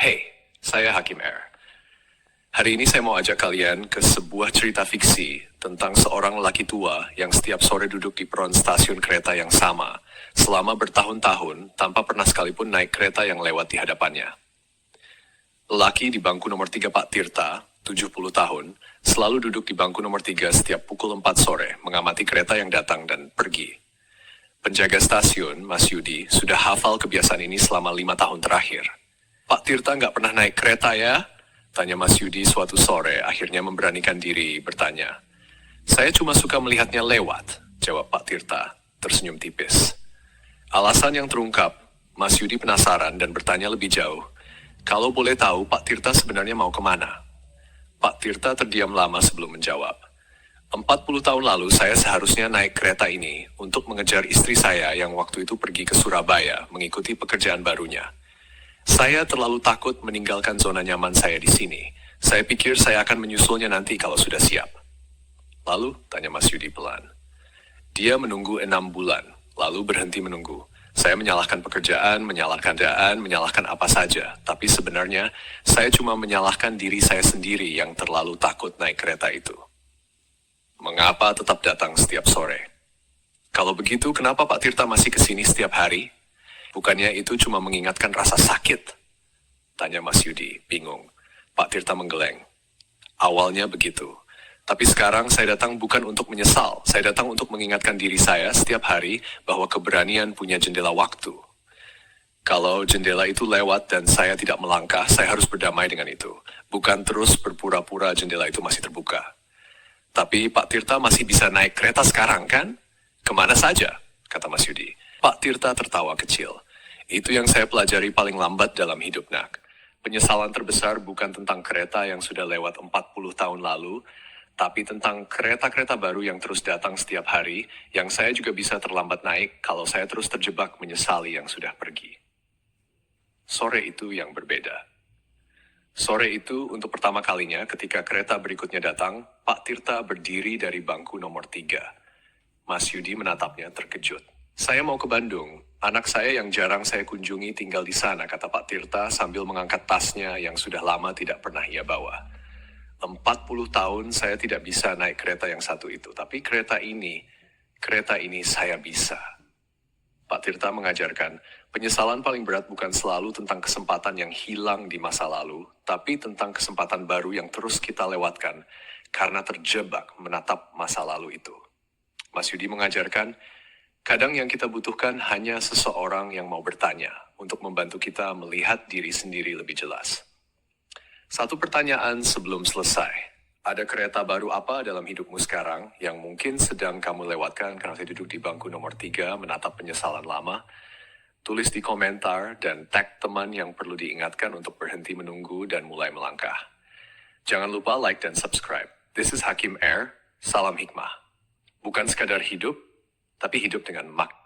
Hey, saya Hakim R. Hari ini saya mau ajak kalian ke sebuah cerita fiksi tentang seorang lelaki tua yang setiap sore duduk di peron stasiun kereta yang sama selama bertahun-tahun tanpa pernah sekalipun naik kereta yang lewat di hadapannya. Lelaki di bangku nomor 3 Pak Tirta, 70 tahun, selalu duduk di bangku nomor 3 setiap pukul 4 sore mengamati kereta yang datang dan pergi. Penjaga stasiun, Mas Yudi, sudah hafal kebiasaan ini selama 5 tahun terakhir. Pak Tirta nggak pernah naik kereta ya? Tanya Mas Yudi suatu sore, akhirnya memberanikan diri bertanya. Saya cuma suka melihatnya lewat, jawab Pak Tirta, tersenyum tipis. Alasan yang terungkap, Mas Yudi penasaran dan bertanya lebih jauh. Kalau boleh tahu, Pak Tirta sebenarnya mau kemana? Pak Tirta terdiam lama sebelum menjawab. 40 tahun lalu saya seharusnya naik kereta ini untuk mengejar istri saya yang waktu itu pergi ke Surabaya mengikuti pekerjaan barunya. Saya terlalu takut meninggalkan zona nyaman saya di sini. Saya pikir saya akan menyusulnya nanti kalau sudah siap. Lalu, tanya Mas Yudi pelan. Dia menunggu 6 bulan, lalu berhenti menunggu. Saya menyalahkan pekerjaan, menyalahkan apa saja. Tapi sebenarnya, saya cuma menyalahkan diri saya sendiri yang terlalu takut naik kereta itu. Mengapa tetap datang setiap sore? Kalau begitu, kenapa Pak Tirta masih kesini setiap hari? Bukannya itu cuma mengingatkan rasa sakit? Tanya Mas Yudi, bingung. Pak Tirta menggeleng. Awalnya begitu. Tapi sekarang saya datang bukan untuk menyesal. Saya datang untuk mengingatkan diri saya setiap hari bahwa keberanian punya jendela waktu. Kalau jendela itu lewat dan saya tidak melangkah, saya harus berdamai dengan itu. Bukan terus berpura-pura jendela itu masih terbuka. Tapi Pak Tirta masih bisa naik kereta sekarang kan? Kemana saja? Kata Mas Yudi. Pak Tirta tertawa kecil. Itu yang saya pelajari paling lambat dalam hidup, Nak. Penyesalan terbesar bukan tentang kereta yang sudah lewat 40 tahun lalu, tapi tentang kereta-kereta baru yang terus datang setiap hari, yang saya juga bisa terlambat naik kalau saya terus terjebak menyesali yang sudah pergi. Sore itu yang berbeda. Sore itu untuk pertama kalinya ketika kereta berikutnya datang, Pak Tirta berdiri dari bangku nomor 3. Mas Yudi menatapnya terkejut. Saya mau ke Bandung. Anak saya yang jarang saya kunjungi tinggal di sana, kata Pak Tirta sambil mengangkat tasnya yang sudah lama tidak pernah ia bawa. 40 tahun saya tidak bisa naik kereta yang satu itu, tapi kereta ini saya bisa. Pak Tirta mengajarkan, penyesalan paling berat bukan selalu tentang kesempatan yang hilang di masa lalu, tapi tentang kesempatan baru yang terus kita lewatkan karena terjebak menatap masa lalu itu. Mas Yudi mengajarkan, kadang yang kita butuhkan hanya seseorang yang mau bertanya untuk membantu kita melihat diri sendiri lebih jelas. Satu pertanyaan sebelum selesai. Ada kereta baru apa dalam hidupmu sekarang yang mungkin sedang kamu lewatkan karena saya duduk di bangku nomor 3 menatap penyesalan lama? Tulis di komentar dan tag teman yang perlu diingatkan untuk berhenti menunggu dan mulai melangkah. Jangan lupa like dan subscribe. This is Hakim R. Salam hikmah. Bukan sekadar hidup, tapi hidup dengan makna.